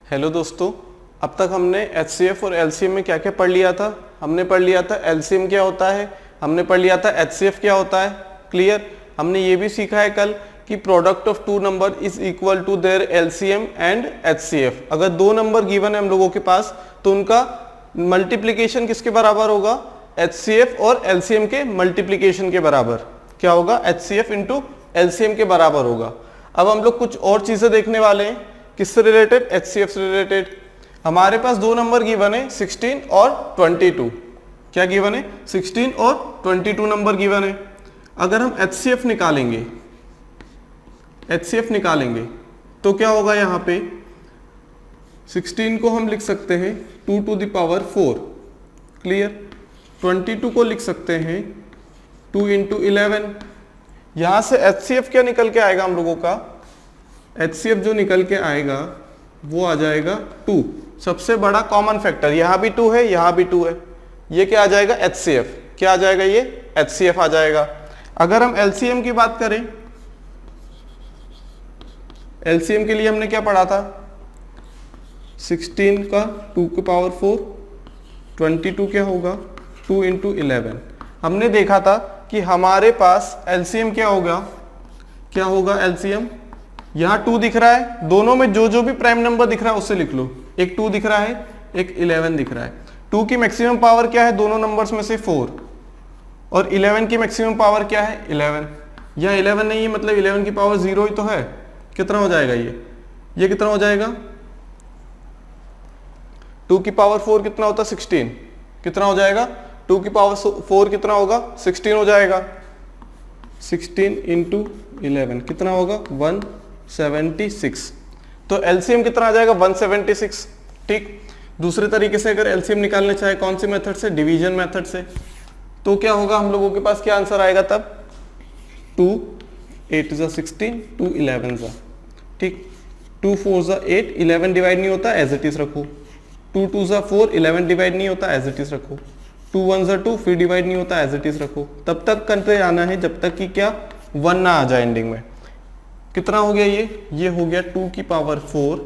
Hello दोस्तों, अब तक हमने HCF और LCM में क्या क्या पढ़ लिया था। हमने पढ़ लिया था LCM क्या होता है, हमने पढ़ लिया था HCF क्या होता है। क्लियर। हमने ये भी सीखा है कल कि product of two number is equal to their LCM and HCF। अगर दो नंबर गिवन है हम लोगों के पास तो उनका मल्टीप्लीकेशन किसके बराबर होगा, HCF और LCM के मल्टीप्लीकेशन के बराबर। क्या होगा, HCF इंटू LCM के बराबर होगा। अब हम लोग कुछ और चीजें देखने वाले हैं, किससे रिलेटेड, HCF से रिलेटेड। हमारे पास दो नंबर गिवन है 16 और 22। क्या गिवन है, 16 और 22 नंबर गिवन है। अगर हम HCF निकालेंगे, HCF निकालेंगे तो क्या होगा, यहाँ पे 16 को हम लिख सकते हैं 2 टू द पावर 4। क्लियर। 22 को लिख सकते हैं 2 इंटू 11। यहां से HCF क्या निकल के आएगा हम लोगों का, HCF जो निकल के आएगा वो आ जाएगा 2। सबसे बड़ा कॉमन फैक्टर, यहां भी 2 है, यहां भी 2 है, ये क्या आ जाएगा, HCF। क्या आ जाएगा, ये HCF आ जाएगा। अगर हम LCM की बात करें, LCM के लिए हमने क्या पढ़ा था, 16 का 2 की पावर 4, 22 क्या होगा 2 इंटू 11। हमने देखा था कि हमारे पास LCM क्या होगा, क्या होगा LCM, यहाँ 2 दिख रहा है, दोनों में जो जो भी प्राइम नंबर दिख रहा है उससे लिख लो। एक 2 दिख रहा है, एक 11 दिख रहा है। 2 की मैक्सिमम पावर क्या है दोनों नंबर्स में से 4, और 11 की मैक्सिमम पावर क्या है 11। यहाँ 11 नहीं है, मतलब 11 की पावर 0 ही तो है। कितना हो जाएगा ये कितना हो जाएगा, 2 की पावर 4 कितना होता है 16। कितना हो जाएगा, 2 की पावर 4 कितना होगा 16 हो जाएगा। 16 इंटू 11 कितना होगा 176। तो LCM कितना आ जाएगा 176। ठीक। दूसरे तरीके से अगर LCM निकालना चाहे, कौन से मेथड से, डिवीजन मेथड से, तो क्या होगा हम लोगों के पास, क्या आंसर आएगा तब, 2 8 जा 16, 2 11 जा। ठीक। 2 4 जा 8, 11 डिवाइड नहीं होता, एज इट इज रखो। 2 2 जा 4, 11 डिवाइड नहीं होता, एज इट इज रखो। 2 1 जा 2, फिर डिवाइड नहीं होता, एज इट इज रखो। तब तक करते आना है जब तक कि क्या 1 ना आ जाए एंडिंग में। कितना हो गया ये हो गया 2 की पावर 4,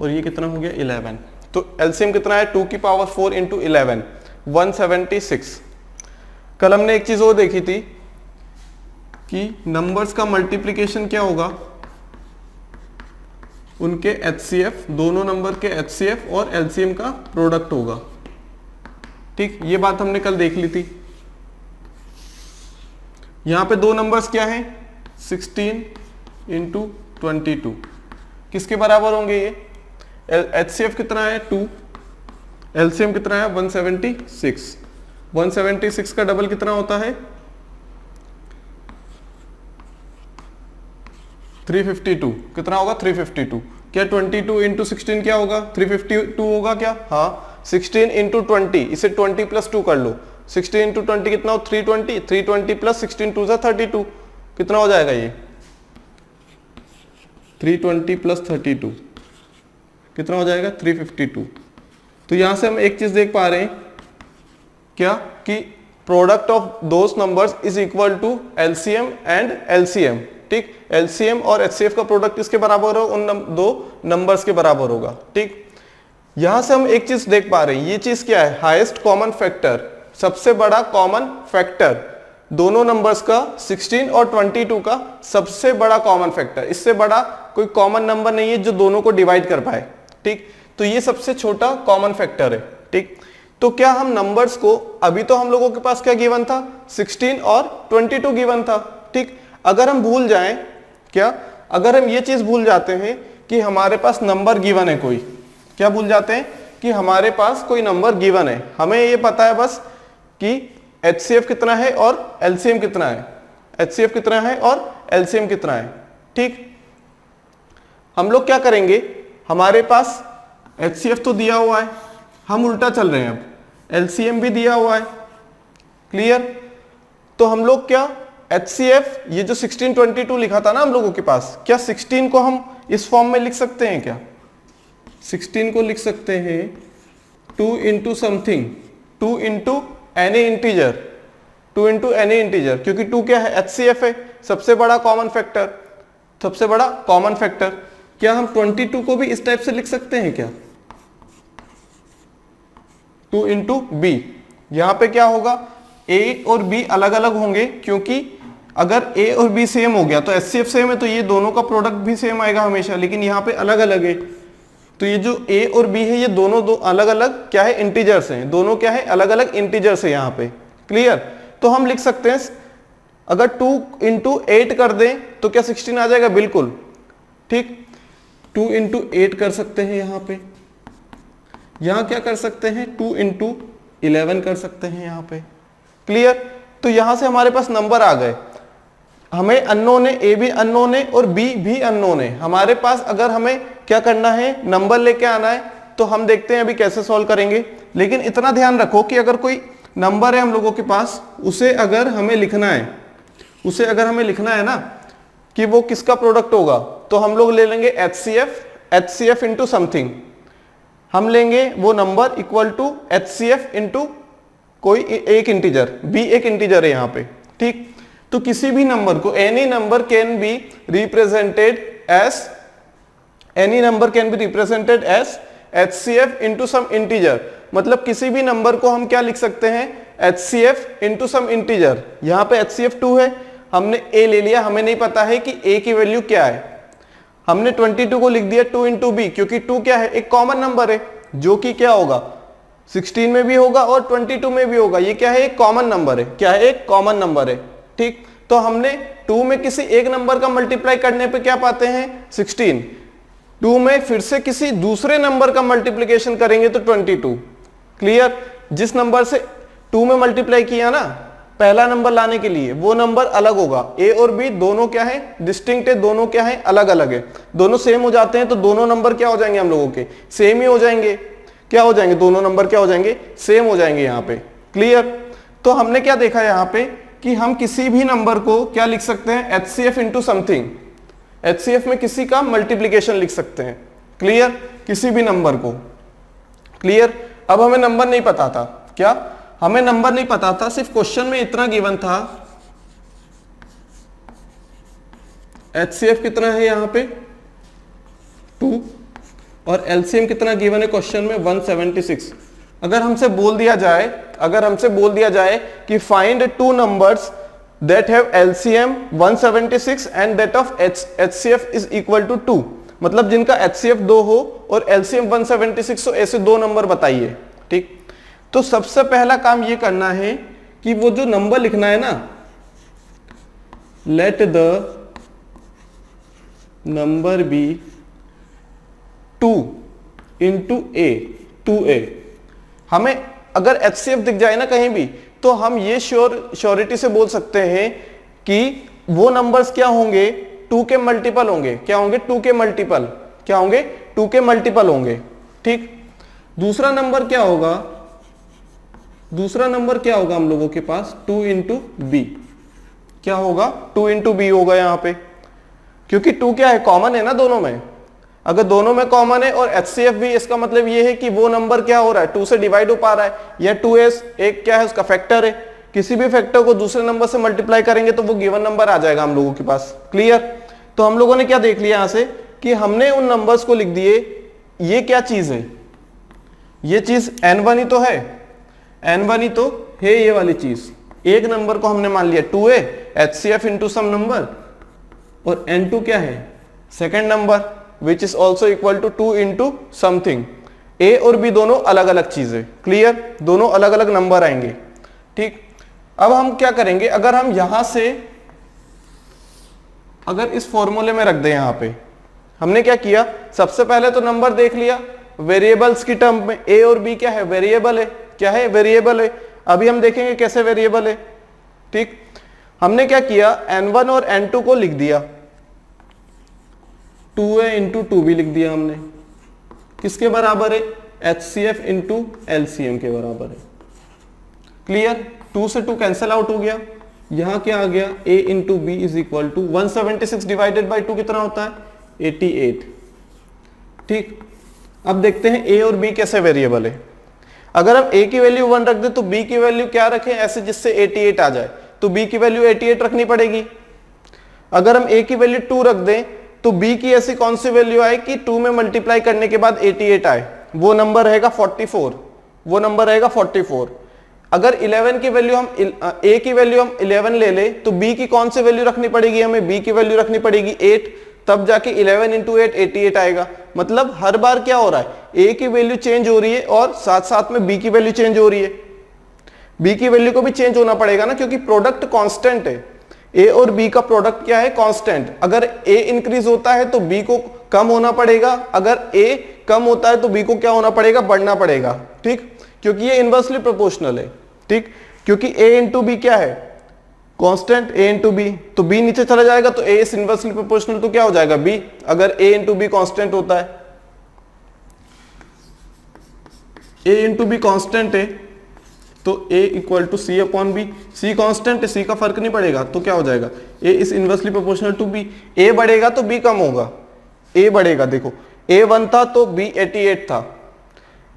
और ये कितना हो गया 11। तो LCM कितना है, 2 की पावर 4 इंटू 11, 176। कल हमने एक चीज और देखी थी कि नंबर्स का मल्टीप्लीकेशन क्या होगा, उनके HCF, दोनों नंबर के HCF और LCM का प्रोडक्ट होगा। ठीक, ये बात हमने कल देख ली थी। यहां पे दो नंबर्स क्या हैं, 16 इंटू 22, किसके बराबर होंगे ये, HCF कितना है 2, LCM कितना है 176। 176 का डबल कितना होता है 352। कितना होगा 352। क्या 22 इंटू 16 क्या होगा 352 होगा क्या, हाँ। 16 इंटू 20, इसे 20 प्लस 2 कर लो। 16 इंटू 20 कितना हो 320, 320 प्लस 16 2 32। कितना हो जाएगा ये 320 प्लस 32 कितना हो जाएगा 352। तो यहां से हम एक चीज देख पा रहे हैं क्या, कि product of those numbers is equal to LCM and LCM। ठीक, LCM और HCF का प्रोडक्ट किसके बराबर होगा, उन दो नंबर्स के बराबर होगा। ठीक। यहां से हम एक चीज देख पा रहे हैं, ये चीज क्या है, हाईएस्ट कॉमन फैक्टर, सबसे बड़ा कॉमन फैक्टर दोनों नंबर्स का, 16 और 22 का सबसे बड़ा कॉमन फैक्टर। इससे बड़ा कोई कॉमन नंबर नहीं है जो दोनों को डिवाइड कर पाए। ठीक। तो ये सबसे छोटा कॉमन फैक्टर है। ठीक। तो क्या हम नंबर्स को, अभी तो हम लोगों के पास क्या गिवन था 16 और 22 गिवन था। ठीक। अगर हम भूल जाएं, क्या अगर हम ये चीज भूल जाते हैं कि हमारे पास नंबर गिवन है कोई, क्या भूल जाते हैं कि हमारे पास कोई नंबर गिवन है, हमें ये पता है बस कि HCF कितना है और LCM कितना है, HCF कितना है और LCM कितना है। ठीक। हम लोग क्या करेंगे, हमारे पास HCF तो दिया हुआ है, हम उल्टा चल रहे हैं, अब LCM भी दिया हुआ है। क्लियर। तो हम लोग क्या HCF, ये जो 16 22 लिखा था ना हम लोगों के पास, क्या 16 को हम इस फॉर्म में लिख सकते हैं क्या, 16 को लिख सकते हैं 2 into something, 2 into any integer, 2 into any integer, क्योंकि 2 क्या है HCF है, सबसे बड़ा कॉमन फैक्टर, सबसे बड़ा कॉमन फैक्टर। क्या हम 22 को भी इस टाइप से लिख सकते हैं क्या? 2 इंटू बी। यहां पे क्या होगा, ए और बी अलग अलग होंगे, क्योंकि अगर ए और बी सेम हो गया तो एचसीएफ सेम है, तो ये दोनों का प्रोडक्ट भी सेम आएगा हमेशा, लेकिन यहाँ पे अलग अलग है। तो ये जो ए और बी है ये दोनों दो अलग अलग क्या है, इंटीजर्स हैं, दोनों क्या है, अलग अलग इंटीजर्स है यहाँ पे। क्लियर? तो हम लिख सकते हैं अगर 2 इंटू 8 कर दें तो क्या 16 आ जाएगा? बिल्कुल ठीक। 2 इंटू 8 कर सकते हैं यहाँ पे। यहाँ क्या कर सकते हैं, 2 इंटू 11 कर सकते हैं यहाँ पे। क्लियर? तो यहां से हमारे पास नंबर आ गए। हमें अननोन है, ए भी अननोन है और बी भी अननोन है हमारे पास। अगर हमें क्या करना है, नंबर लेके आना है, तो हम देखते हैं अभी कैसे सॉल्व करेंगे। लेकिन इतना ध्यान रखो कि अगर कोई नंबर है हम लोगों के पास, उसे अगर हमें लिखना है ना कि वो किसका प्रोडक्ट होगा, तो हम लोग ले लेंगे एचसीएफ इंटू समथिंग। हम लेंगे वो number equal to HCF into कोई एक इंटीजर, बी एक इंटीजर है यहाँ पे। ठीक, तो किसी भी नंबर को any number can be represented as HCF into some integer. मतलब किसी भी नंबर को हम क्या लिख सकते हैं, एचसीएफ इंटू सम इंटीजर। यहाँ पे एचसीएफ 2 है, हमने ए ले लिया, हमें नहीं पता है कि ए की वैल्यू क्या है। हमने 22 को लिख दिया 2 इंटू बी, क्योंकि 2 क्या है, एक कॉमन नंबर है, जो कि क्या होगा 16 में भी होगा और 22 में भी होगा। ये क्या है, एक कॉमन नंबर है। क्या है, एक कॉमन नंबर है। ठीक, तो हमने 2 में किसी एक नंबर का मल्टीप्लाई करने पे क्या पाते हैं, 16। 2 में फिर से किसी दूसरे नंबर का मल्टीप्लिकेशन करेंगे तो 22। क्लियर? जिस नंबर से 2 में मल्टीप्लाई किया ना पहला नंबर लाने के लिए, वो नंबर अलग होगा। ए और बी दोनों क्या है, डिस्टिंक्ट है, दोनों क्या है, अलग अलग है। दोनों सेम हो जाते हैं तो दोनों नंबर क्या हो जाएंगे, हम लोगों के सेम ही हो जाएंगे। क्या हो जाएंगे, दोनों नंबर क्या हो जाएंगे, सेम हो जाएंगे यहाँ पे। क्लियर? तो हमने क्या देखा यहाँ पे कि हम किसी भी नंबर को क्या लिख सकते हैं, एचसीएफ इंटू समथिंग। एचसीएफ में किसी का मल्टीप्लीकेशन लिख सकते हैं। क्लियर? किसी भी नंबर को। क्लियर? अब हमें नंबर नहीं पता था, क्या हमें नंबर नहीं पता था, सिर्फ क्वेश्चन में इतना गिवन था, एचसीएफ कितना है यहाँ पे 2 और एलसीएम कितना गिवन है क्वेश्चन में 176। अगर हमसे बोल दिया जाए कि find 2 numbers that have LCM 176 and that of HCF is equal to 2, मतलब जिनका एचसीएफ 2 हो और एलसीएम 176 हो, ऐसे 2 नंबर बताइए। ठीक, तो सबसे पहला काम ये करना है कि वो जो नंबर लिखना है ना, let the number be 2 into a, 2a। हमें अगर एचसीएफ दिख जाए ना कहीं भी, तो हम ये श्योरिटी से बोल सकते हैं कि वो नंबर्स क्या होंगे, 2 के मल्टीपल होंगे। क्या होंगे, 2 के मल्टीपल। क्या होंगे, 2 के मल्टीपल होंगे। ठीक, दूसरा नंबर क्या होगा, हम लोगों के पास 2 इंटू बी। क्या होगा, 2 इंटू बी होगा यहाँ पे, क्योंकि 2 क्या है, कॉमन है ना दोनों में। अगर दोनों में कॉमन है और एचसीएफ भी, इसका मतलब ये है कि वो नंबर क्या हो रहा है, 2 से डिवाइड हो पा रहा है, या 2s एक क्या है, उसका फैक्टर है। किसी भी फैक्टर को दूसरे नंबर से मल्टीप्लाई करेंगे तो वो गिवन नंबर आ जाएगा हम लोगों के पास। क्लियर? तो हम लोगों ने क्या देख लिया यहां से कि हमने उन नंबर्स को लिख दिए। ये क्या चीज है, ये चीज n1 ही तो है, n1 ही तो है ये वाली चीज। एक नंबर को हमने मान लिया 2a एचसीएफ इंटू सम नंबर, और n2 क्या है, second number, which is also equal to 2 into something. A और बी दोनों अलग अलग चीजें। क्लियर? दोनों अलग अलग नंबर आएंगे। ठीक, अब हम क्या करेंगे, अगर हम यहां से अगर इस फॉर्मूले में रख दें, यहां पे हमने क्या किया, सबसे पहले तो नंबर देख लिया वेरिएबल्स की टर्म में। ए और बी क्या है, वेरिएबल है। क्या है, वेरिएबल है। अभी हम देखेंगे कैसे वेरिएबल है। ठीक, हमने क्या किया, n1 और n2 को लिख दिया, 2a इंटू 2b लिख दिया हमने। किसके बराबर है, एचसीएफ इंटू एलसीएम के बराबर है। क्लियर? 2 से 2 कैंसिल आउट हो गया। यहां क्या आ गया, a into b is equal to 176 divided by 2 कितना होता है, 88। ठीक, अब देखते हैं a और b कैसे वेरिएबल है। अगर हम a की वैल्यू 1 रख दे तो b की वैल्यू क्या रखें, ऐसे जिससे 88 आ जाए, तो b की वैल्यू 88 रखनी पड़ेगी। अगर हम a की वैल्यू 2 रख दें तो b की ऐसी कौन सी वैल्यू आए कि 2 में मल्टीप्लाई करने के बाद 88 आए, वो नंबर रहेगा 44, वो नंबर रहेगा 44। अगर 11 की वैल्यू हम a की वैल्यू हम 11 ले ले तो b की कौन सी वैल्यू रखनी पड़ेगी, हमें b की वैल्यू रखनी पड़ेगी 8, तब जाके 11 इंटू 8 88 आएगा। मतलब हर बार क्या हो रहा है, a की वैल्यू चेंज हो रही है और साथ साथ में b की वैल्यू चेंज हो रही है। b की वैल्यू को भी चेंज होना पड़ेगा ना, क्योंकि प्रोडक्ट कांस्टेंट है। a और b का प्रोडक्ट क्या है, कांस्टेंट। अगर a इंक्रीज होता है तो b को कम होना पड़ेगा, अगर a कम होता है तो b को क्या होना पड़ेगा, बढ़ना पड़ेगा। ठीक, क्योंकि ये इनवर्सली प्रोपोर्शनल है। ठीक, क्योंकि a इंटू बी क्या है, कांस्टेंट, a इंटू बी, तो b नीचे चला जाएगा तो a इज इनवर्सली प्रोपोर्शनल, तो क्या हो जाएगा b। अगर a इंटू बी कांस्टेंट होता है, a इंटू बी कांस्टेंट है तो a equal to C upon B. C constant है, सी का फर्क नहीं पड़ेगा, तो क्या हो जाएगा a is inversely proportional to b। a बढ़ेगा तो b कम होगा, a बढ़ेगा, देखो a 1 था तो b 88 था,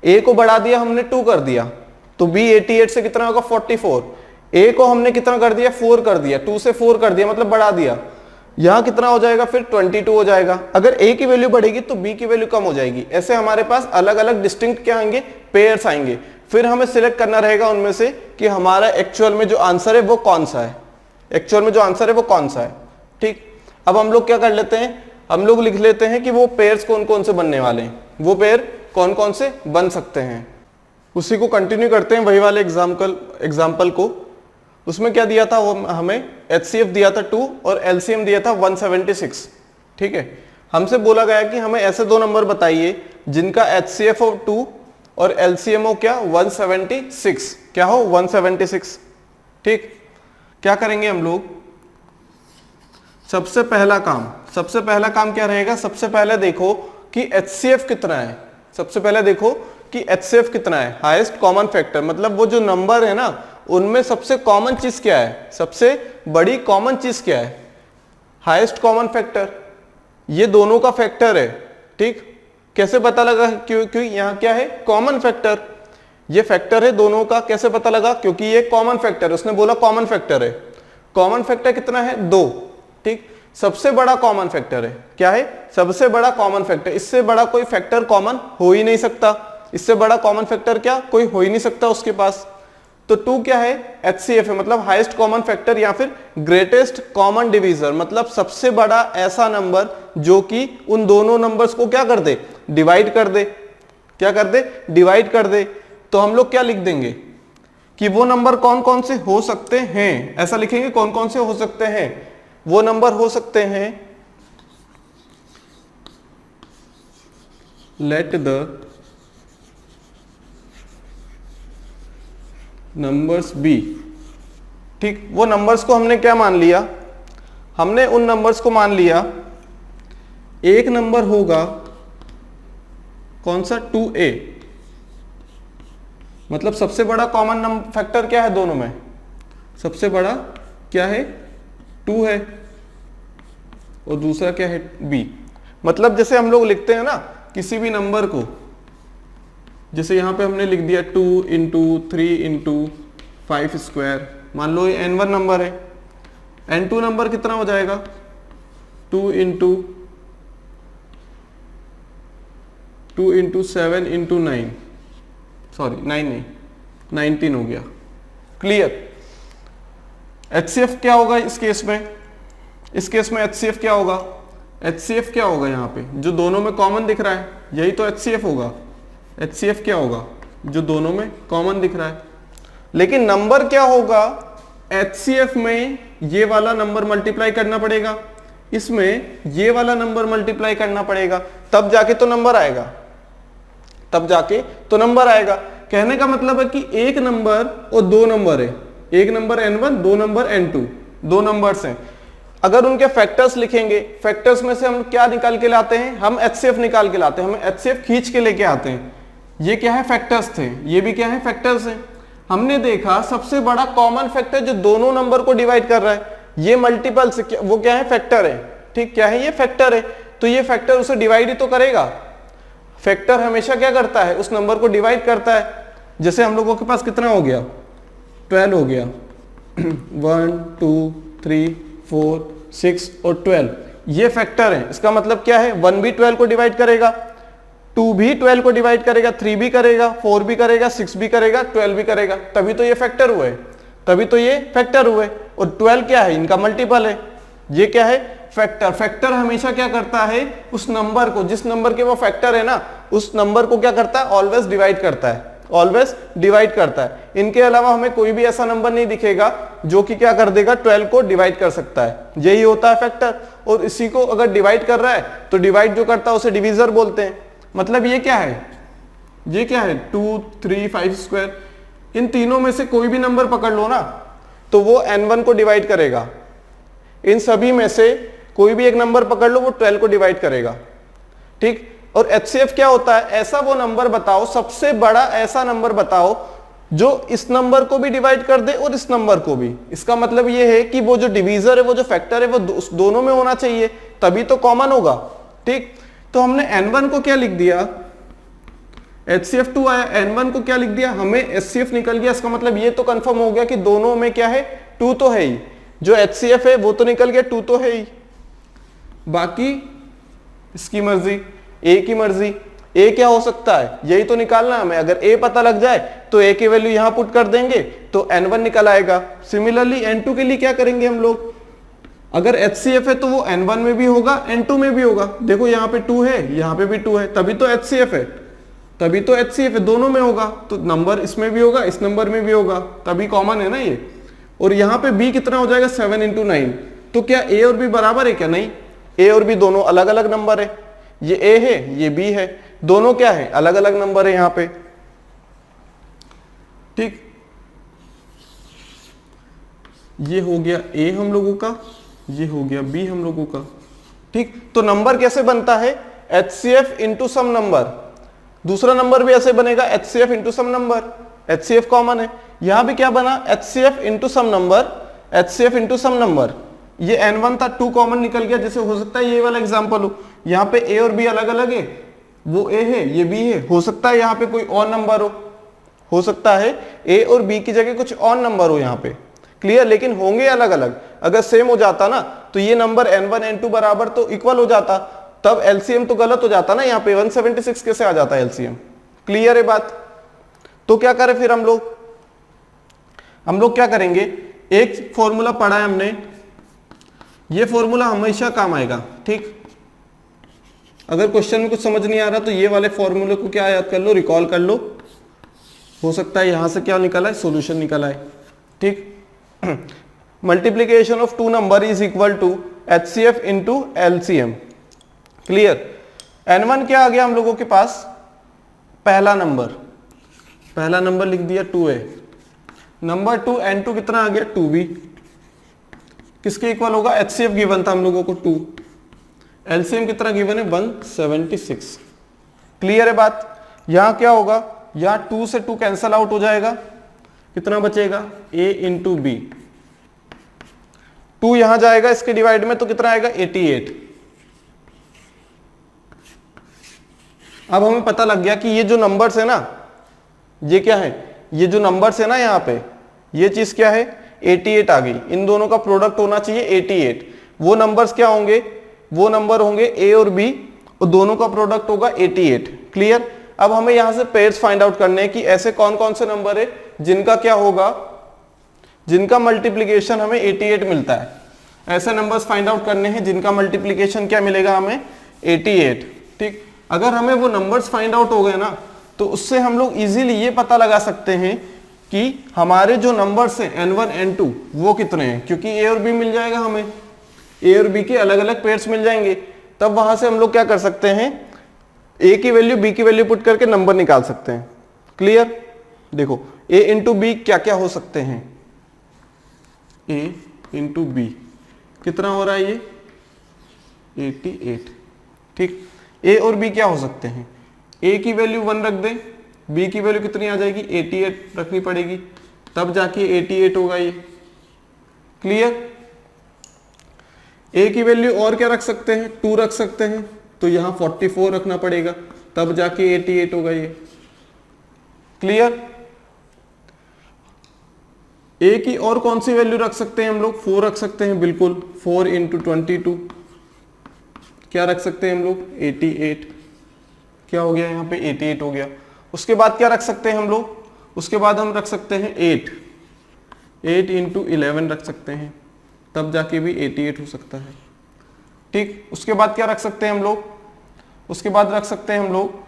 a को बढ़ा दिया हमने 2 कर दिया तो b 88 से कितना होगा 44। a को हमने कितना कर दिया, 4 कर दिया, 2 से 4 कर दिया मतलब बढ़ा दिया, यहां कितना हो जाएगा फिर 22 हो जाएगा। अगर a की वैल्यू बढ़ेगी तो b की वैल्यू कम हो जाएगी। ऐसे हमारे पास अलग अलग डिस्टिंक्ट क्या आएंगे, पेयर्स आएंगे। फिर हमें सिलेक्ट करना रहेगा उनमें से कि हमारा एक्चुअल में जो आंसर है वो कौन सा है, एक्चुअल में जो आंसर है वो कौन सा है। ठीक, अब हम लोग क्या कर लेते हैं, हम लोग लिख लेते हैं कि वो पेयर्स कौन कौन से बनने वाले हैं, वो पेयर कौन कौन से बन सकते हैं। उसी को कंटिन्यू करते हैं, वही वाले एग्जाम्पल को। उसमें क्या दिया था, वो हमें HCF दिया था 2 और LCM दिया था 176। ठीक है, हमसे बोला गया कि हमें ऐसे दो नंबर बताइए जिनका HCF हो 2 और LCM हो क्या 176, क्या हो 176। ठीक, क्या करेंगे हम लोग, सबसे पहला काम क्या रहेगा, सबसे पहले देखो कि HCF कितना है, सबसे पहले देखो कि HCF कितना है, हाईएस्ट कॉमन फैक्टर। मतलब वो जो नंबर है ना उनमें सबसे कॉमन चीज क्या है, सबसे बड़ी कॉमन चीज क्या है, हाईएस्ट कॉमन फैक्टर। ये दोनों का फैक्टर है। ठीक, कैसे पता लगा, क्योंकि यहां क्या है, कॉमन फैक्टर, ये फैक्टर है दोनों का। कैसे पता लगा, क्योंकि ये कॉमन फैक्टर है, उसने बोला कॉमन फैक्टर है। कॉमन फैक्टर कितना है, 2। ठीक, सबसे बड़ा कॉमन फैक्टर है, क्या है, सबसे बड़ा कॉमन फैक्टर। इससे बड़ा कोई फैक्टर कॉमन हो ही नहीं सकता, इससे बड़ा कॉमन फैक्टर क्या कोई हो ही नहीं सकता उसके पास। तो 2 क्या है, HCF है, मतलब हाईएस्ट कॉमन फैक्टर या फिर ग्रेटेस्ट कॉमन डिवीजर, मतलब सबसे बड़ा ऐसा नंबर जो कि उन दोनों नंबर्स को क्या कर दे, डिवाइड कर दे, क्या कर दे, डिवाइड कर दे। तो हम लोग क्या लिख देंगे कि वो नंबर कौन कौन से हो सकते हैं, ऐसा लिखेंगे कौन कौन से हो सकते हैं, वो नंबर हो सकते हैं, लेट द नंबर्स बी। ठीक, वो नंबर्स को हमने क्या मान लिया, हमने उन नंबर्स को मान लिया, एक नंबर होगा कौन सा 2a, मतलब सबसे बड़ा कॉमन फैक्टर क्या है दोनों में, सबसे बड़ा क्या है 2 है और दूसरा क्या है b। मतलब जैसे हम लोग लिखते हैं ना किसी भी नंबर को, जैसे यहां पे हमने लिख दिया 2 इंटू 3 इंटू 5 स्क्वायर, मान लो ये n1 नंबर है, n2 नंबर कितना हो जाएगा 2 इंटू 7 इंटू 9, सॉरी 9 नहीं 19 हो गया। क्लियर। HCF क्या होगा इस केस में, इस केस में HCF क्या होगा, HCF क्या होगा यहाँ पे जो दोनों में कॉमन दिख रहा है, यही तो HCF होगा। HCF क्या होगा जो दोनों में कॉमन दिख रहा है, लेकिन नंबर क्या होगा, HCF में ये वाला नंबर मल्टीप्लाई करना पड़ेगा, इसमें ये वाला नंबर मल्टीप्लाई करना पड़ेगा, तब जाके तो नंबर आएगा, तब जाके तो नंबर आएगा। कहने का मतलब है कि एक नंबर और दो नंबर है, एक नंबर n1 दो नंबर n2, दो नंबर्स हैं। अगर उनके फैक्टर्स लिखेंगे, फैक्टर्स में से हम क्या निकाल के लाते हैं, हम HCF निकाल के लाते हैं, हम HCF खींच के लेके आते हैं। ये क्या है, फैक्टर्स थे, ये भी क्या है, फैक्टर्स हैं। हमने देखा सबसे बड़ा कॉमन फैक्टर जो दोनों नंबर को डिवाइड कर रहा है, ये मल्टीपल से वो क्या है, फैक्टर है। ठीक, क्या है, ये फैक्टर है, तो ये फैक्टर उसे डिवाइड ही तो करेगा। फैक्टर हमेशा क्या करता है, उस नंबर को डिवाइड करता है। जैसे हम लोगों के पास कितना हो गया, 12 हो गया 1 2 3 4 6 और 12, ये फैक्टर है, इसका मतलब क्या है, 1 भी 12 को डिवाइड करेगा, 2 भी 12 को डिवाइड करेगा, 3 भी करेगा, 4 भी करेगा, 6 भी करेगा, 12 भी करेगा, तभी तो ये फैक्टर हुए, तभी तो ये फैक्टर हुए। और 12 क्या है, इनका मल्टीपल है, ये क्या है, फैक्टर। फैक्टर हमेशा क्या करता है, उस नंबर को, जिस नंबर के वो फैक्टर है ना, उस नंबर को क्या करता है, ऑलवेज डिवाइड करता है, ऑलवेज डिवाइड करता है। इनके अलावा हमें कोई भी ऐसा नंबर नहीं दिखेगा जो कि क्या कर देगा, 12 को डिवाइड कर सकता है, यही होता है फैक्टर। और इसी को अगर डिवाइड कर रहा है तो डिवाइड जो करता है उसे डिवीजर बोलते हैं। मतलब ये क्या है, ये क्या है, 2, 3, 5 स्क्वायर, इन तीनों में से कोई भी नंबर पकड़ लो ना तो वो n1 को डिवाइड करेगा, इन सभी में से कोई भी एक नंबर पकड़ लो वो 12 को डिवाइड करेगा, ठीक। और HCF क्या होता है, ऐसा वो नंबर बताओ, सबसे बड़ा ऐसा नंबर बताओ जो इस नंबर को भी डिवाइड कर दे और इस नंबर को भी। इसका मतलब ये है कि वो जो डिवीजर है, वो जो फैक्टर है, वो दोनों में होना चाहिए, तभी तो कॉमन होगा, ठीक। तो हमने n1 को क्या लिख दिया, HCF 2 आया, n1 को क्या लिख दिया, हमें HCF निकल गया। इसका मतलब ये तो कंफर्म हो गया कि दोनों में क्या है, 2 तो है ही, जो HCF है वो तो निकल गया, 2 तो है ही, बाकी इसकी मर्जी, A की मर्जी। A क्या हो सकता है, यही तो निकालना हमें। अगर A पता लग जाए तो A की वैल्यू यहां पुट कर देंगे तो n1 निकल आएगा। सिमिलरली n2 के लिए क्या करेंगे हम लोग, अगर HCF है तो वो n1 में भी होगा, n2 में भी होगा। देखो यहाँ पे 2 है, यहाँ पे भी 2 है, तभी तो HCF है, तभी तो HCF है, दोनों में होगा। तो नंबर इसमें भी होगा, इस नंबर में भी होगा, तभी कॉमन है ना ये। और यहाँ पे B कितना हो जाएगा, 7 × 9। तो क्या A और B बराबर है क्या, नहीं, A और B दोनों अलग अलग नंबर है, ये A है, ये B है, दोनों क्या है, अलग अलग नंबर है यहाँ पे, ठीक। ये हो गया A हम लोगों का, ये हो गया B हम लोगों का, ठीक। तो नंबर कैसे बनता है, HCF इंटू सम नंबर। दूसरा नंबर भी ऐसे बनेगा, HCF इंटू सम नंबर, HCF कॉमन है। यहां भी क्या बना, HCF इंटू सम नंबर, HCF इंटू सम नंबर। ये n1 था, 2 कॉमन निकल गया, जैसे हो सकता है ये वाला एग्जांपल हो, यहाँ पे A और B अलग अलग है, वो A है, ये B है, हो सकता है यहाँ पे कोई और नंबर हो सकता है A और B की जगह कुछ और नंबर हो यहाँ पे, क्लियर। लेकिन होंगे अलग अलग। अगर सेम हो जाता ना तो ये नंबर n1 n2 बराबर तो इक्वल हो जाता, तब LCM तो गलत हो जाता ना, यहाँ पे 176 कैसे आ जाता है LCM, क्लियर है बात। तो क्या करें फिर हम लोग क्या करेंगे, एक फॉर्मूला पढ़ा है हमने, ये फॉर्मूला हमेशा काम आएगा, ठीक। अगर क्वेश्चन में कुछ समझ नहीं आ रहा तो ये वाले फॉर्मूले को क्या याद कर लो, रिकॉल कर लो, हो सकता है यहां से क्या निकला है, सॉल्यूशन निकला है, ठीक। Multiplication of 2 number is equal to HCF into LCM, clear. n1 क्या आ गया हम लोगों के पास, पहला नंबर लिख दिया 2 है, नंबर 2, n2 कितना आ गया, 2b, किसके इक्वल होगा, HCF गिवन था हम लोगों को 2, LCM कितना गिवन है, 176, क्लियर है बात। यहां क्या होगा, यहां 2 से 2 कैंसल आउट हो जाएगा, कितना बचेगा, A इंटू B, 2 यहां जाएगा इसके डिवाइड में तो कितना आएगा, 88। अब हमें पता लग गया कि ये जो नंबर्स है ना, ये क्या है, ये जो नंबर्स है ना यहाँ पे, ये चीज क्या है, 88 आ गई। इन दोनों का प्रोडक्ट होना चाहिए 88। वो नंबर्स क्या होंगे, वो नंबर होंगे A और B, और दोनों का प्रोडक्ट होगा 88, क्लियर। अब हमें यहां से पेयर्स फाइंड आउट करने हैं कि ऐसे कौन कौन से नंबर है जिनका क्या होगा, जिनका मल्टीप्लीकेशन हमें 88 मिलता है। ऐसे नंबर्स फाइंड आउट करने हैं जिनका मल्टीप्लीकेशन क्या मिलेगा हमें, 88, ठीक। अगर हमें वो नंबर्स फाइंड आउट हो गए ना तो उससे हम लोग इजीली ये पता लगा सकते हैं कि हमारे जो नंबर्स हैं n1 n2 वो कितने हैं, क्योंकि A और B मिल जाएगा हमें, A और B के अलग अलग पेयर्स मिल जाएंगे। तब वहां से हम लोग क्या कर सकते हैं, A की वैल्यू B की वैल्यू पुट करके नंबर निकाल सकते हैं, क्लियर। देखो A इंटू B क्या क्या हो सकते हैं, A इंटू B कितना हो रहा है ये, 88, ठीक। A और B क्या हो सकते हैं, A की वैल्यू 1 रख दें, B की वैल्यू कितनी आ जाएगी, 88 रखनी पड़ेगी, तब जाके 88 होगा ये, क्लियर। A की वैल्यू और क्या रख सकते हैं, 2 रख सकते हैं, तो यहां 44 रखना पड़ेगा, तब जाके 88 होगा ये, क्लियर। A की और कौन सी वैल्यू रख सकते हैं हम लोग, 4 रख सकते हैं, बिल्कुल 4 × 22, क्या रख सकते हैं हम लोग 88, क्या हो गया यहाँ पे 88 हो गया। उसके बाद क्या रख सकते हैं हम लोग, उसके बाद हम रख सकते हैं 8 इंटू 11 रख सकते हैं, तब जाके भी 88 हो सकता है। ठीक, उसके बाद क्या रख सकते हैं हम लोग, उसके बाद रख सकते हैं हम लोग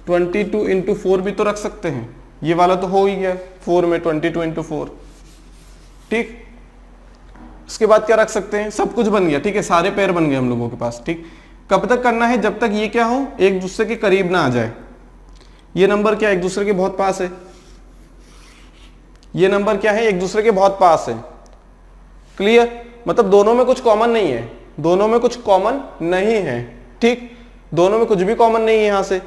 22 इंटू 4 भी तो रख सकते हैं, ये वाला तो हो ही गया 4 में 22 इंटू 4। ठीक, उसके बाद क्या रख सकते हैं, सब कुछ बन गया। ठीक है, सारे पेयर बन गए हम लोगों के पास। ठीक, कब तक करना है, जब तक ये क्या हो, एक दूसरे के करीब ना आ जाए। ये नंबर क्या एक दूसरे के बहुत पास है, ये नंबर क्या है एक दूसरे के बहुत पास है। क्लियर, मतलब दोनों में कुछ कॉमन नहीं है, दोनों में कुछ कॉमन नहीं है। ठीक, दोनों में कुछ भी कॉमन नहीं है यहां से।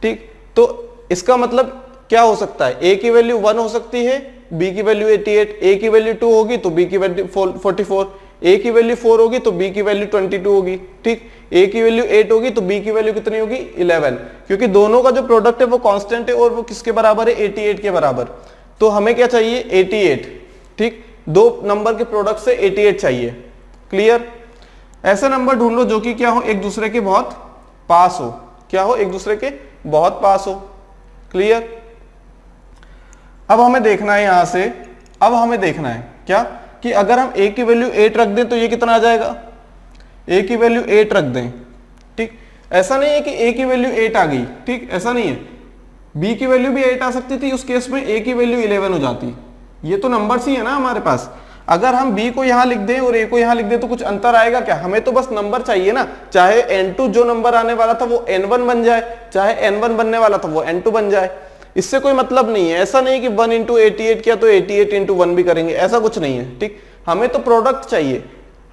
ठीक, तो इसका मतलब क्या हो सकता है, ए की वैल्यू 1 हो सकती है, बी की वैल्यू 88, ए की वैल्यू 2 होगी तो बी की वैल्यू 44, ए की वैल्यू 4 होगी तो बी की वैल्यू 22 होगी। ठीक, ए की वैल्यू 8 होगी तो बी की वैल्यू कितनी होगी 11, क्योंकि दोनों का जो प्रोडक्ट है वो कांस्टेंट है और वो किसके बराबर है 88 के बराबर। तो हमें क्या चाहिए 88। ठीक, दो नंबर के प्रोडक्ट से 88 चाहिए। क्लियर, ऐसा नंबर ढूंढ लो जो कि क्या हो एक दूसरे के बहुत पास हो, क्या हो एक दूसरे के बहुत पास हो। क्लियर, अब हमें देखना है यहां से, अब हमें देखना है क्या कि अगर हम a की वैल्यू 8 रख दें तो ये कितना आ जाएगा, a की वैल्यू 8 रख दें। ठीक, ऐसा नहीं है कि a की वैल्यू 8 आ गई, ठीक, ऐसा नहीं है, b की वैल्यू भी 8 आ सकती थी, उस केस में a की वैल्यू 11 हो जाती। ये तो नंबर्स ही है ना हमारे पास। अगर हम b को यहां लिख दें और a को यहां लिख दें तो कुछ अंतर आएगा क्या, हमें तो बस नंबर चाहिए ना, चाहे n2 जो नंबर आने वाला था वो n1 बन जाए, चाहे n1 बनने वाला था वो n2 बन जाए, इससे कोई मतलब नहीं है। ऐसा नहीं कि 1 इंटू 88 किया तो 88 इंटू 1 भी करेंगे, ऐसा कुछ नहीं है। ठीक, हमें तो प्रोडक्ट चाहिए,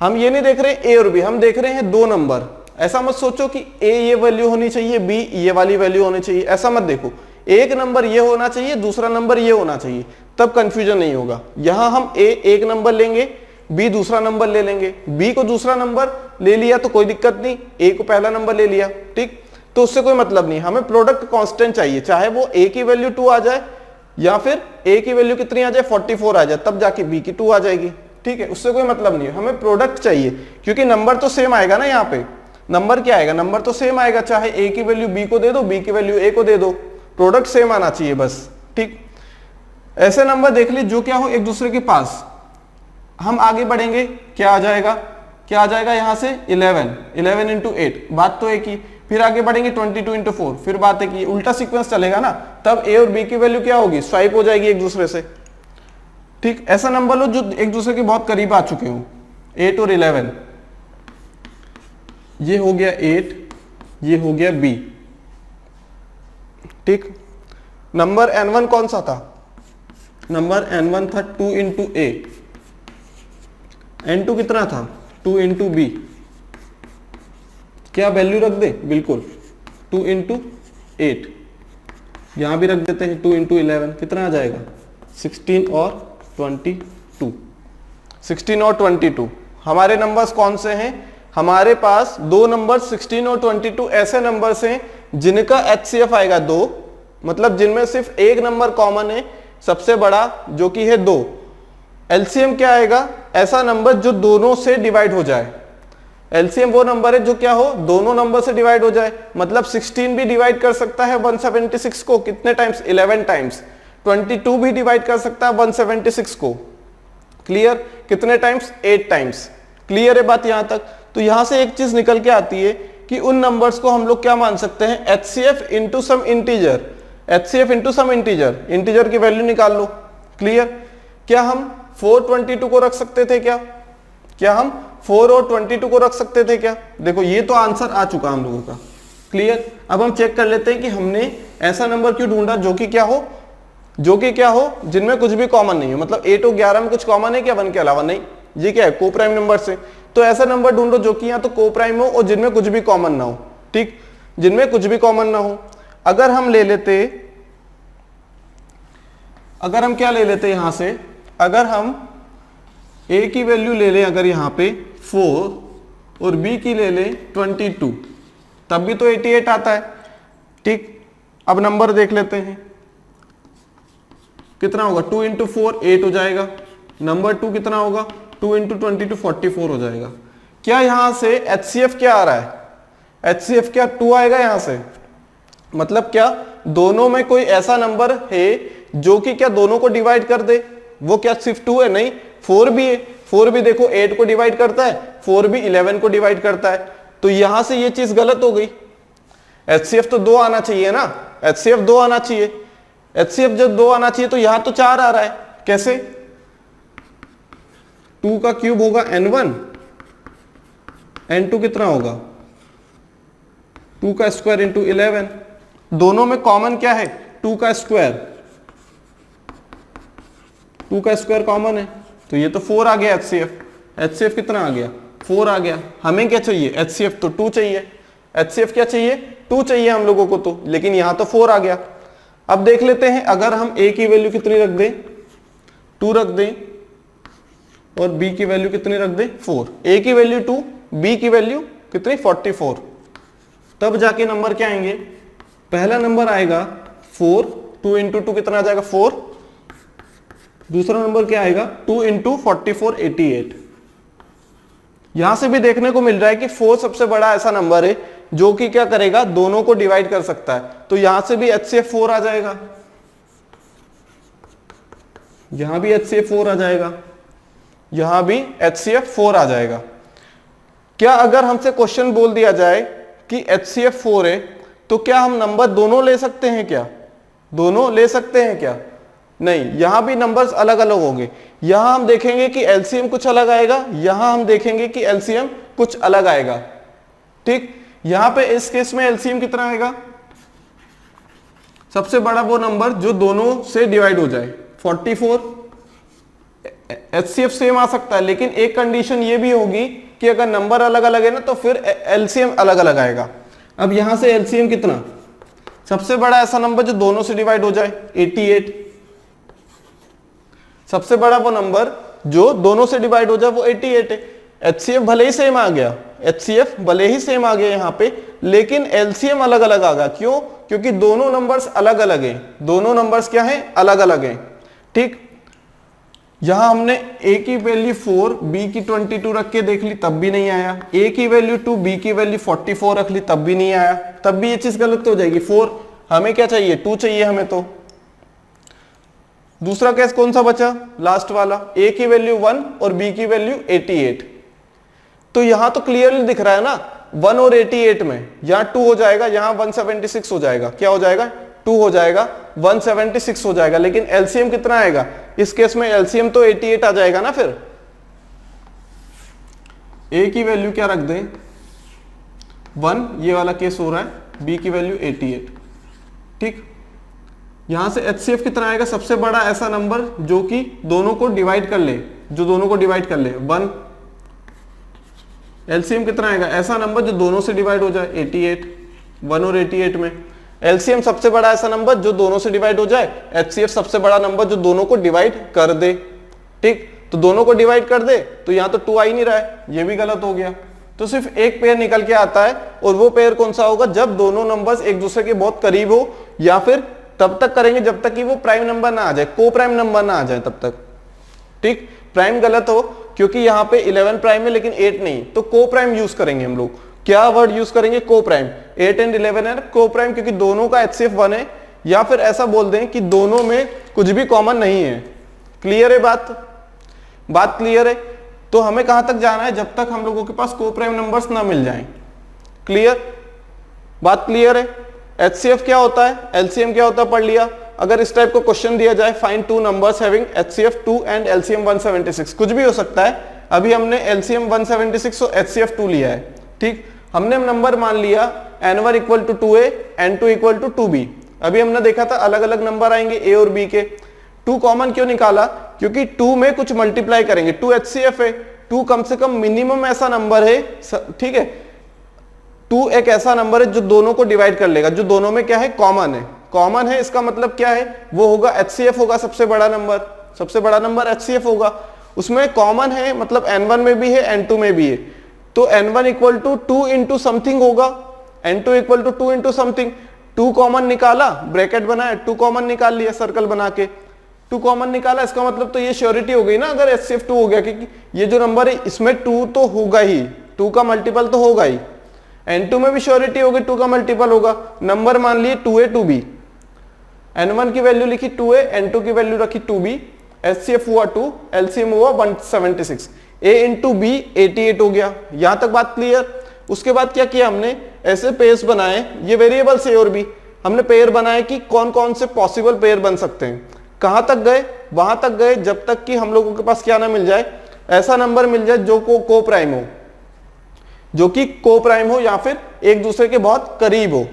हम ये नहीं देख रहे ए और बी, हम देख रहे हैं दो नंबर। ऐसा मत सोचो कि ए ये वैल्यू होनी चाहिए, बी ये वाली वैल्यू होनी चाहिए, ऐसा मत देखो। एक नंबर ये होना चाहिए, दूसरा नंबर ये होना चाहिए, तब कंफ्यूजन नहीं होगा। यहां हम ए एक नंबर लेंगे, बी दूसरा नंबर ले लेंगे, बी को दूसरा नंबर ले लिया तो कोई दिक्कत नहीं, ए को पहला नंबर ले लिया। ठीक, तो उससे कोई मतलब नहीं, हमें प्रोडक्ट कांस्टेंट चाहिए, चाहे वो a की वैल्यू 2 आ जाए या फिर a की वैल्यू कितनी आ जाए 44 आ जाए, तब जाके b की 2 आ जाएगी। ठीक है, उससे कोई मतलब नहीं है, हमें प्रोडक्ट चाहिए, क्योंकि नंबर तो सेम आएगा ना। यहाँ पे नंबर क्या आएगा, नंबर तो सेम आएगा, चाहे a की वैल्यू b को दे दो, b की वैल्यू a को दे दो, प्रोडक्ट सेम आना चाहिए बस। ठीक, ऐसे नंबर देख ली जो क्या हो एक दूसरे के पास। हम आगे बढ़ेंगे, क्या आ जाएगा, क्या आ जाएगा यहाँ से 11 इंटू 8, बात तो एक ही। फिर आगे बढ़ेंगे 22 इंटू 4, फिर बात है कि उल्टा सीक्वेंस चलेगा ना, तब a और b की वैल्यू क्या होगी, स्वाइप हो जाएगी एक दूसरे से। ठीक, ऐसा नंबर लो जो एक दूसरे के बहुत करीब आ चुके हो, 8 और 11, ये हो गया 8, ये हो गया b। ठीक, नंबर n1 कौन सा था, नंबर n1 था 2 इंटू a, n2 कितना था 2 इंटू b, क्या वैल्यू रख दे, बिल्कुल 2 इंटू 8, यहां भी रख देते हैं 2 इंटू 11, कितना आ जाएगा 16 और 22, 16 और 22। हमारे नंबर्स कौन से हैं, हमारे पास दो नंबर 16 और 22 ऐसे नंबर्स हैं जिनका HCF आएगा 2, मतलब जिनमें सिर्फ एक नंबर कॉमन है सबसे बड़ा जो कि है 2। LCM क्या आएगा, ऐसा नंबर जो दोनों से डिवाइड हो जाए। LCM वो नंबर है जो क्या हो दोनों नंबर से डिवाइड हो जाए, मतलब 16 भी डिवाइड कर सकता है 176 को, कितने टाइम्स 11 टाइम्स, 22 भी डिवाइड कर सकता है 176 को, क्लियर, कितने टाइम्स 8 टाइम्स। क्लियर है बात यहां तक। तो यहां से एक चीज निकल के आती है कि उन नंबर्स को हम लोग क्या मान सकते हैं, HCF into some integer, HCF into some integer, integer की वैल्यू निकाल लो। क्लियर, क्या हम 422 को रख सकते थे, क्या हम 4 और 22 को रख सकते थे क्या, देखो ये तो आंसर आ चुका हम लोगों का। क्लियर, अब हम चेक कर लेते हैं कि हमने ऐसा नंबर क्यों ढूंढा जो कि क्या हो, जो कि क्या हो जिनमें कुछ भी कॉमन नहीं हो, मतलब 8 और 11 में कुछ कॉमन है क्या 1 के अलावा, नहीं, ये क्या है को प्राइम नंबर से। तो ऐसा नंबर ढूंढो जो कि या तो को प्राइम हो और जिनमें कुछ भी कॉमन ना हो। ठीक, जिनमें कुछ भी कॉमन ना हो। अगर हम ले लेते, अगर हम क्या ले लेते यहां से, अगर हम a की वैल्यू ले लें अगर यहां पे 4 और b की ले लें 22, तब भी तो 88 आता है। ठीक, अब नंबर देख लेते हैं कितना होगा, 2 इंटू 4 8 हो जाएगा, नंबर 2 कितना होगा 2 इंटू 22 44 हो जाएगा। क्या यहां से HCF क्या आ रहा है, HCF क्या 2 आएगा यहां से, मतलब क्या दोनों में कोई ऐसा नंबर है जो कि क्या दोनों को डिवाइड कर दे, वो क्या सिर्फ 2 है, नहीं 4 भी है, 4 भी देखो 8 को डिवाइड करता है, 4 भी 11 को डिवाइड करता है, तो यहां से ये चीज गलत हो गई। HCF तो 2 आना चाहिए ना, HCF 2 आना चाहिए, HCF जब 2 आना चाहिए तो यहां तो 4 आ रहा है, कैसे, 2 का क्यूब होगा n1, n2 कितना होगा 2 का स्क्वायर इंटू 11, दोनों में कॉमन क्या है 2 का स्क्वायर, 2 का स्क्वायर कॉमन है, तो ये तो 4 आ गया HCF, HCF कितना आ गया 4 आ गया। हमें क्या चाहिए HCF तो 2 चाहिए, HCF क्या चाहिए 2 चाहिए हम लोगों को तो, लेकिन यहां तो 4 आ गया। अब देख लेते हैं अगर हम A की वैल्यू कितनी रख दें 2 रख दें और B की वैल्यू कितनी रख दें 4, A की वैल्यू 2 B की वैल्यू कितनी 44, तब जाके नंबर क्या आएंगे, पहला नंबर आएगा 4, 2 इंटू 2 कितना आ जाएगा 4, दूसरा नंबर क्या आएगा 2 इंटू 44 88। यहां से भी देखने को मिल रहा है कि 4 सबसे बड़ा ऐसा नंबर है जो कि क्या करेगा दोनों को डिवाइड कर सकता है, तो यहां से भी HCF 4 आ जाएगा, यहां भी HCF 4 आ जाएगा, यहां भी HCF 4 आ जाएगा। क्या अगर हमसे क्वेश्चन बोल दिया जाए कि HCF 4 है तो क्या हम नंबर दोनों ले सकते हैं, क्या दोनों ले सकते हैं क्या, नहीं, यहां भी नंबर्स अलग अलग होंगे, यहां हम देखेंगे कि LCM कुछ अलग आएगा, यहां हम देखेंगे कि LCM कुछ अलग आएगा, ठीक। यहां पे इस केस में LCM कितना आएगा, सबसे बड़ा वो नंबर जो दोनों से डिवाइड हो जाए 44, HCF सेम आ सकता है, लेकिन एक कंडीशन ये भी होगी कि अगर नंबर अलग अलग है ना तो फिर LCM अलग अलग आएगा। अब यहां से LCM कितना, सबसे बड़ा ऐसा नंबर जो दोनों से डिवाइड हो जाए 88, सबसे बड़ा वो नंबर जो दोनों से डिवाइड हो जाए वो 88 है। HCF भले ही सेम आ गया, HCF भले ही सेम आ गया यहां पे, लेकिन LCM अलग अलग आ गया, क्यों, क्योंकि दोनों नंबर्स अलग अलग हैं, दोनों नंबर्स क्या हैं अलग अलग हैं, ठीक। यहां हमने A की वैल्यू 4 B की 22 रख के देख ली तब भी नहीं आया, A की वैल्यू 2 B की वैल्यू 44 रख ली तब भी नहीं आया, तब भी ये चीज गलत हो जाएगी। 4 हमें क्या चाहिए 2 चाहिए हमें, तो दूसरा केस कौन सा बचा लास्ट वाला, A की वैल्यू 1 और B की वैल्यू 88, तो यहां तो क्लियरली दिख रहा है ना 1 और 88 में, यहां 2 हो जाएगा, यहां 176 हो जाएगा, क्या हो जाएगा 2 हो जाएगा 176 हो जाएगा, लेकिन LCM कितना आएगा इस केस में, LCM तो 88 आ जाएगा ना। फिर A की वैल्यू क्या रख दें 1, ये वाला केस हो रहा है, B की वैल्यू 88, ठीक। यहां से HCF कितना आएगा, सबसे बड़ा ऐसा नंबर जो कि दोनों को डिवाइड कर ले, जो दोनों को डिवाइड कर ले 1, LCM कितना आएगा, ऐसा नंबर जो दोनों से डिवाइड हो जाए 88, 1 और 88 में। LCM सबसे बड़ा ऐसा नंबर जो दोनों से डिवाइड हो जाए, HCF सबसे बड़ा नंबर जो दोनों को डिवाइड कर दे, ठीक। तो दोनों को डिवाइड कर दे तो यहां तो 2 आ ही नहीं रहा है, ये भी गलत हो गया, तो सिर्फ एक पेयर निकल के आता है, और वो पेयर कौन सा होगा, जब दोनों नंबर्स एक दूसरे के बहुत करीब हो, या फिर तब तक करेंगे जब तक कि वो प्राइम नंबर ना आ जाए, को प्राइम नंबर ना आ जाए तब तक, ठीक। प्राइम गलत हो क्योंकि यहाँ पे 11 प्राइम है लेकिन 8 नहीं, तो को प्राइम यूज करेंगे हम लोग, क्या वर्ड यूज करेंगे को प्राइम, 8 एंड 11 है को प्राइम, क्योंकि दोनों का HCF 1 है, या फिर ऐसा बोल दें कि दोनों में कुछ भी कॉमन नहीं है। क्लियर है बात क्लियर है। तो हमें कहां तक जाना है, जब तक हम लोगों के पास को प्राइम नंबर्स ना मिल जाएं। क्लियर, बात क्लियर है। HCF क्या होता है, LCM क्या होता है पढ़ लिया। अगर इस टाइप का क्वेश्चन दिया जाए find two numbers having HCF 2 and LCM 176, कुछ भी हो सकता है। अभी हमने LCM 176 और HCF 2 लिया है, ठीक। हमने नंबर मान लिया n1 equal to 2a, n2 equal to 2b। अभी हमने देखा था अलग अलग नंबर आएंगे a और b के। 2 कॉमन क्यों निकाला, क्योंकि 2 में कुछ मल्टीप्लाई करेंगे, 2 HCF है, 2 कम से कम मिनिमम ऐसा नंबर है, ठीक है। 2 एक ऐसा नंबर है जो दोनों को डिवाइड कर लेगा, जो दोनों में क्या है कॉमन है। कॉमन है इसका मतलब क्या है, वो होगा HCF होगा सबसे बड़ा नंबर, सबसे बड़ा नंबर HCF होगा। उसमें कॉमन है मतलब n1 में भी है n2 में भी है, तो n1 equal to 2 into something होगा, n2 equal to 2 into something. 2 common निकाला, ब्रैकेट बनाया, 2 कॉमन निकाल लिया सर्कल बना के, 2 कॉमन निकाला, इसका मतलब तो ये श्योरिटी हो गई ना अगर HCF 2 हो गया, क्योंकि ये जो नंबर है इसमें 2 तो होगा ही, 2 का मल्टीपल तो होगा ही, n2 में भी श्योरिटी होगी 2 का मल्टीपल होगा। नंबर मान लिए 2a 2b, n1 की वैल्यू लिखी 2a, n2 की वैल्यू रखी 2b, HCF हुआ 2, LCM हुआ 176, a इंटू बी 88 हो गया। यहां तक बात क्लियर। उसके बाद क्या किया हमने, ऐसे पेयर्स बनाए, ये वेरिएबल ए और बी, हमने पेयर बनाए कि कौन कौन से पॉसिबल पेयर बन सकते हैं। कहां तक गए, वहां तक गए जब तक कि हम लोगों के पास क्या ना मिल जाए, ऐसा नंबर मिल जाए जो को प्राइम हो, जो कि को प्राइम हो या फिर एक दूसरे के बहुत करीब हो,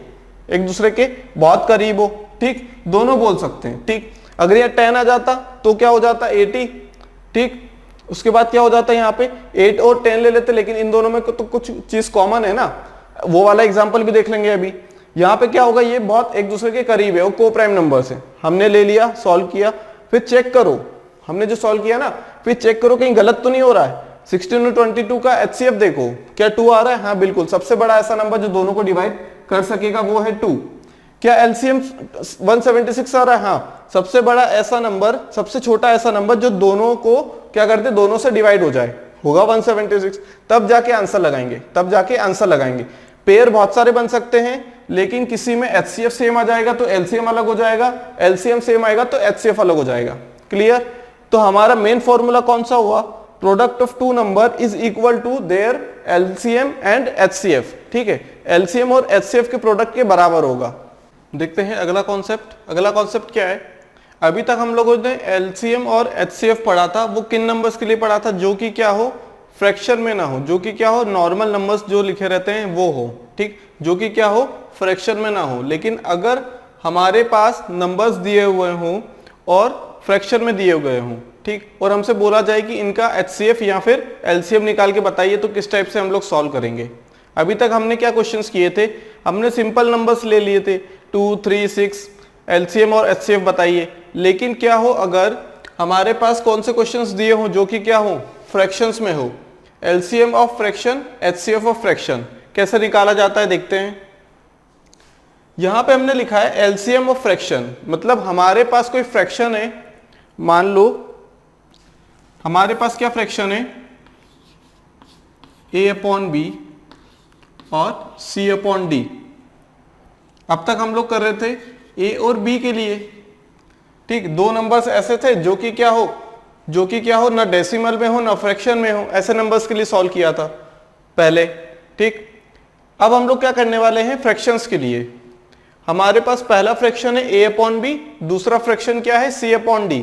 एक दूसरे के बहुत करीब हो। ठीक, दोनों बोल सकते हैं। ठीक, अगर यह 10 आ जाता तो क्या हो जाता 80। ठीक, उसके बाद क्या हो जाता है, यहाँ पे 8 और 10 ले लेते, लेकिन इन दोनों में तो कुछ चीज कॉमन है ना, वो वाला एग्जांपल भी देख लेंगे अभी। यहाँ पे क्या होगा, ये बहुत एक दूसरे के करीब है, वो को प्राइम नंबर से हमने ले लिया, सॉल्व किया, फिर चेक करो, हमने जो सॉल्व किया ना, फिर चेक करो कहीं गलत तो नहीं हो रहा है। 16 और 22 का HCF देखो, क्या 2 आ रहा है? हाँ बिल्कुल, सबसे बड़ा ऐसा नंबर जो दोनों को डिवाइड कर सकेगा वो है 2। क्या LCM 176 आ रहा है? हाँ, सबसे बड़ा ऐसा नंबर, सबसे छोटा ऐसा नंबर जो दोनों को क्या करते, दोनों से डिवाइड हो जाए, होगा 176। तब जाके आंसर लगाएंगे, तब जाके आंसर लगाएंगे। पेयर बहुत सारे बन सकते हैं, लेकिन किसी में HCF सेम आ जाएगा तो LCM अलग हो जाएगा, LCM सेम आएगा तो HCF अलग हो जाएगा। क्लियर? तो हमारा मेन फॉर्मूला कौन सा हुआ, product of two number is equal to their LCM and HCF। ठीक है, LCM और HCF के प्रोडक्ट के बराबर होगा। देखते हैं अगला कॉन्सेप्ट। अगला कॉन्सेप्ट क्या है, अभी तक हम लोगों ने LCM और HCF पढ़ा था, वो किन नंबर्स के लिए पढ़ा था, जो कि क्या हो, फ्रैक्शन में ना हो, जो कि क्या हो, नॉर्मल नंबर्स जो लिखे रहते हैं वो हो। ठीक, जो कि क्या हो, फ्रैक्शन में ना हो। लेकिन अगर हमारे पास नंबर्स दिए हुए हों और फ्रैक्शन में दिए गए हों, ठीक, और हमसे बोला जाए कि इनका HCF या फिर LCM निकाल के बताइए, तो किस टाइप से हम लोग सॉल्व करेंगे। अभी तक हमने क्या क्वेश्चंस किए थे, हमने सिंपल नंबर्स ले लिए थे, 2, 3, 6, LCM और HCF बताइए। लेकिन क्या हो, अगर हमारे पास कौन से क्वेश्चंस दिए हों जो कि क्या हो, फ्रैक्शंस में हो, LCM of fraction, HCF of fraction, कैसे निकाला जाता है देखते हैं। यहां पे हमने लिखा है LCM ऑफ फ्रैक्शन, मतलब हमारे पास कोई फ्रैक्शन है, मान लो हमारे पास क्या फ्रैक्शन है, A/B और C/D। अब तक हम लोग कर रहे थे A और B के लिए। ठीक, दो नंबर्स ऐसे थे जो कि क्या हो, जो कि क्या हो, ना डेसिमल में हो ना फ्रैक्शन में हो, ऐसे नंबर्स के लिए सॉल्व किया था पहले। ठीक, अब हम लोग क्या करने वाले हैं, फ्रैक्शंस के लिए। हमारे पास पहला फ्रैक्शन है A/B, दूसरा फ्रैक्शन क्या है, C/D।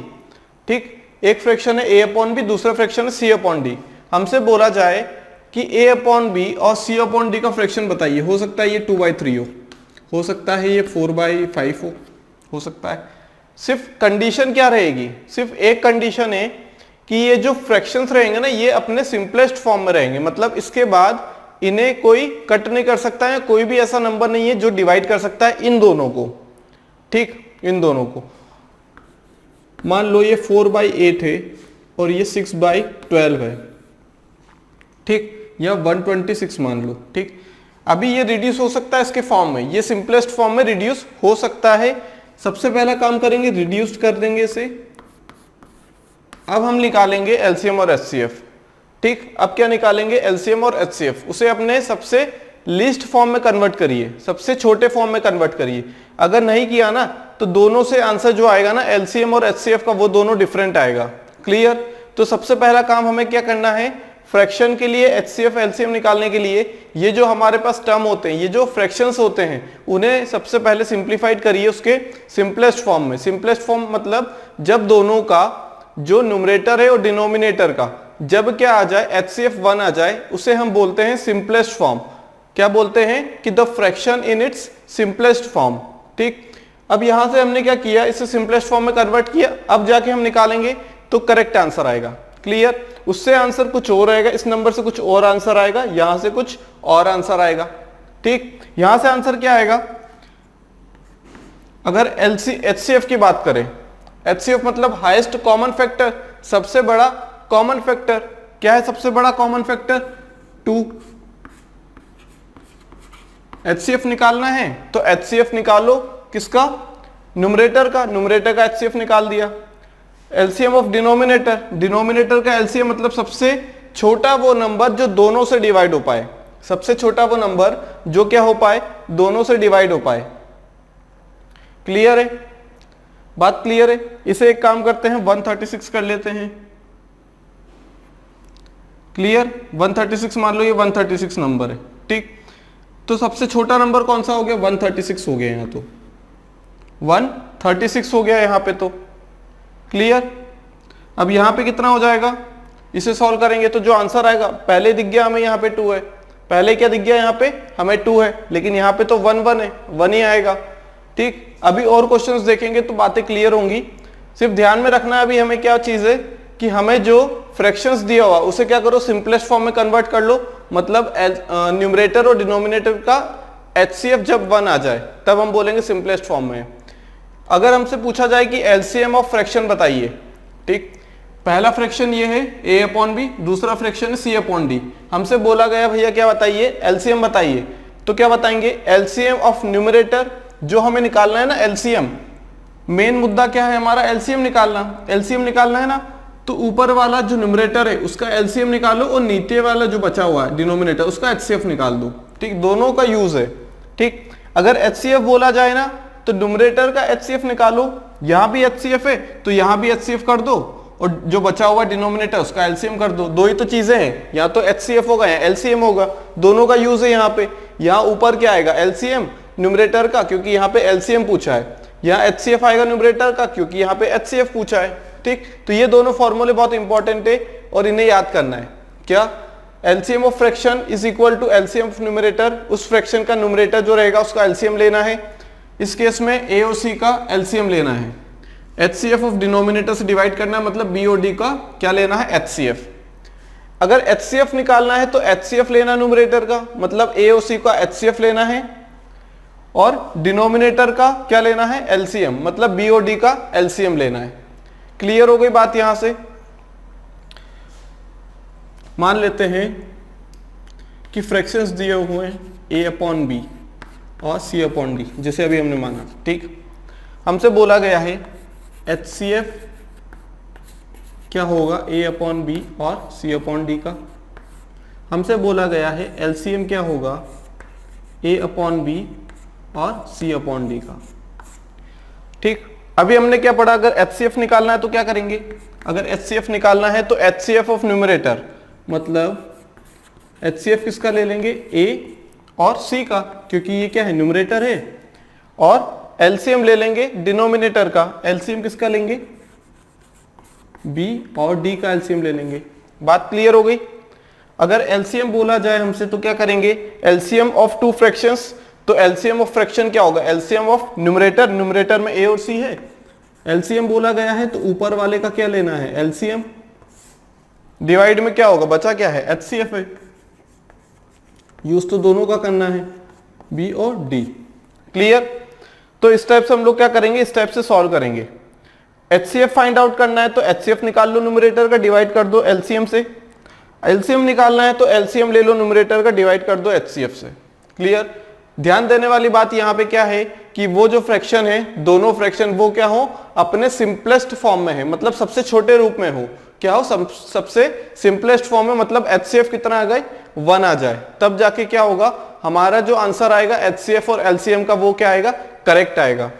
ठीक, एक फ्रैक्शन है A/B, दूसरा फ्रैक्शन है C/D। हमसे बोला जाए कि A/B और C/D का फ्रैक्शन बताइए, हो सकता है ये 2/3 हो सकता है ये 4/5 हो सकता है। सिर्फ कंडीशन क्या रहेगी, सिर्फ एक कंडीशन है कि ये जो फ्रैक्शंस रहेंगे ना, ये अपने सिंपलेस्ट फॉर्म में रहेंगे, मतलब इसके बाद इन्हें कोई कट नहीं कर सकता है, कोई भी ऐसा नंबर नहीं है जो डिवाइड कर सकता है इन दोनों को। ठीक, इन दोनों को मान लो ये 4/8 है और ये 6/12 है। ठीक, या 126 मान लो। ठीक, अभी ये रिड्यूस हो सकता है इसके फॉर्म में, ये सिंपलेस्ट फॉर्म में रिड्यूस हो सकता है। सबसे पहला काम करेंगे, रिड्यूस कर देंगे इसे। अब हम निकालेंगे LCM और HCF। ठीक, अब क्या निकालेंगे, LCM और HCF, उसे अपने सबसे लीस्ट फॉर्म में कन्वर्ट करिए, सबसे छोटे फॉर्म में कन्वर्ट करिए। अगर नहीं किया ना तो दोनों से आंसर जो आएगा ना LCM और HCF का, वो दोनों डिफरेंट आएगा। क्लियर? तो सबसे पहला काम हमें क्या करना है, फ्रैक्शन के लिए HCF LCM निकालने के लिए ये जो हमारे पास टर्म होते हैं, ये जो फ्रैक्शंस होते हैं, उन्हें सबसे पहले सिंप्लीफाइड करिए उसके सिंपलेस्ट फॉर्म में। सिंपलेस्ट फॉर्म मतलब जब दोनों का जो न्यूमरेटर है और डिनोमिनेटर का जब क्या आ जाए, HCF 1 आ जाए, उसे हम बोलते हैं सिंपलेस्ट फॉर्म। क्या बोलते हैं कि the fraction in its simplest form. ठीक, अब यहां से हमने क्या किया, इसे सिंपलेस्ट फॉर्म में कन्वर्ट किया। अब जाके हम निकालेंगे तो करेक्ट आंसर आएगा। क्लियर? उससे आंसर कुछ और आएगा, इस नंबर से कुछ और आंसर आएगा, यहां से कुछ और आंसर आएगा। ठीक, यहां से आंसर क्या आएगा, अगर HCF की बात करें, HCF मतलब हाईएस्ट कॉमन फैक्टर, सबसे बड़ा कॉमन फैक्टर। क्या है सबसे बड़ा कॉमन फैक्टर? 2। HCF निकालना है तो HCF निकालो, किसका, न्यूमरेटर का, न्यूमरेटर का HCF निकाल दिया। LCM ऑफ डिनोमिनेटर, डिनोमिनेटर का LCM मतलब सबसे छोटा वो नंबर जो दोनों से डिवाइड हो पाए, सबसे छोटा वो नंबर जो क्या हो पाए, दोनों से डिवाइड हो पाए। क्लियर है, बात क्लियर है। इसे एक काम करते हैं 136 कर लेते हैं। क्लियर, 136 मान लो ये 136 नंबर है, ठीक। तो सबसे छोटा नंबर कौन सा हो गया, 136 हो गया, यहां तो 136 हो गया यहां पे तो। क्लियर, अब यहां पे कितना हो जाएगा, इसे सॉल्व करेंगे तो जो आंसर आएगा, पहले दिख गया हमें यहाँ पे 2 है, पहले क्या दिख गया यहाँ पे हमें 2 है, लेकिन यहाँ पे तो 1 1 है, 1 ही आएगा, ठीक। अभी और क्वेश्चंस देखेंगे तो बातें क्लियर होंगी। सिर्फ ध्यान में रखना है अभी हमें क्या चीज है कि हमें जो फ्रैक्शंस दिया हुआ उसे क्या करो, सिंपलेस्ट फॉर्म में कन्वर्ट कर लो। मतलब न्यूमरेटर और डिनोमिनेटर का HCF जब 1 आ जाए तब हम बोलेंगे सिंपलेस्ट फॉर्म में। अगर हमसे पूछा जाए कि LCM ऑफ फ्रैक्शन बताइए, ठीक, पहला फ्रैक्शन ये है A/B, दूसरा फ्रैक्शन है C/D। हमसे बोला गया भैया क्या बताइए, LCM बताइए, तो क्या बताएंगे, LCM ऑफ न्यूमरेटर, जो हमें निकालना है ना LCM, मेन मुद्दा क्या है हमारा, LCM निकालना है ना। तो ऊपर वाला जो न्यूमरेटर है उसका LCM निकालो और नीचे वाला जो बचा हुआ है डिनोमिनेटर उसका HCF निकाल दो, ठीक। दोनों का यूज है, ठीक। अगर HCF बोला जाए ना तो न्यूमरेटर का HCF निकालो, यहां भी HCF है तो यहां भी HCF कर दो, और जो बचा हुआ डिनोमिनेटर उसका LCM कर दो। दो ही तो चीजें हैं, या तो HCF होगा या LCM होगा, दोनों का यूज है यहाँ पे। यहाँ ऊपर क्या आएगा, LCM न्यूमरेटर का, क्योंकि यहाँ पे LCM पूछा है। यहाँ HCF आएगा न्यूमरेटर का, क्योंकि यहाँ पे HCF पूछा है, ठीक। तो ये दोनों फॉर्मूले बहुत इंपॉर्टेंट है और इन्हें याद करना है। क्या, LCM of fraction is equal to LCM of numerator, उस फ्रैक्शन का न्यूमरेटर जो रहेगा उसका LCM लेना है। इस केस में A और C का LCM लेना है। HCF ऑफ डिनोमिनेटर से डिवाइड करना है, मतलब B और D का क्या लेना है, HCF। अगर HCF निकालना है तो HCF लेना न्यूमरेटर का, मतलब A और C का HCF लेना है, और डिनोमिनेटर का क्या लेना है, LCM, मतलब B और D का LCM लेना है। क्लियर हो गई बात यहां से। मान लेते हैं कि फ्रैक्शंस दिए हुए हैं A/B और C/D, जैसे अभी हमने माना, ठीक। हमसे बोला गया है HCF क्या होगा, A/B और C/D का। हमसे बोला गया है LCM क्या होगा, A/B और C/D का, ठीक। अभी हमने क्या पढ़ा, अगर HCF निकालना है तो क्या करेंगे, अगर HCF निकालना है तो HCF ऑफ न्यूमरेटर, मतलब HCF किसका ले लेंगे, A और C का, क्योंकि ये क्या है, न्यूमरेटर है, और LCM ले लेंगे डिनोमिनेटर का। LCM किसका लेंगे, B और D का LCM ले लेंगे। बात क्लियर हो गई। अगर LCM बोला जाए हमसे तो क्या करेंगे, LCM ऑफ टू फ्रैक्शंस, तो LCM ऑफ फ्रैक्शन क्या होगा, LCM ऑफ न्यूमरेटर में A और C है, LCM बोला गया है तो ऊपर वाले का क्या लेना है, LCM, डिवाइड में क्या होगा, बचा क्या है, HCF है। यूज तो दोनों का करना है, B और D। क्लियर। तो इस टाइप से हम लोग क्या करेंगे, इस टाइप से सॉल्व करेंगे। HCF फाइंड आउट करना है तो HCF निकाल लो न्यूमरेटर का, डिवाइड कर दो LCM से। LCM निकालना है तो LCM ले लो न्यूमरेटर का, डिवाइड कर दो HCF से। क्लियर। ध्यान देने वाली बात यहाँ पे क्या है कि वो जो फ्रैक्शन है, दोनों फ्रैक्शन वो क्या हो, अपने सिंपलेस्ट फॉर्म में है, मतलब सबसे छोटे रूप में हो, क्या हो, सबसे सिंपलेस्ट फॉर्म में, मतलब HCF कितना आ गए, 1 आ जाए, तब जाके क्या होगा, हमारा जो आंसर आएगा HCF और LCM का वो क्या आएगा, करेक्ट आएगा।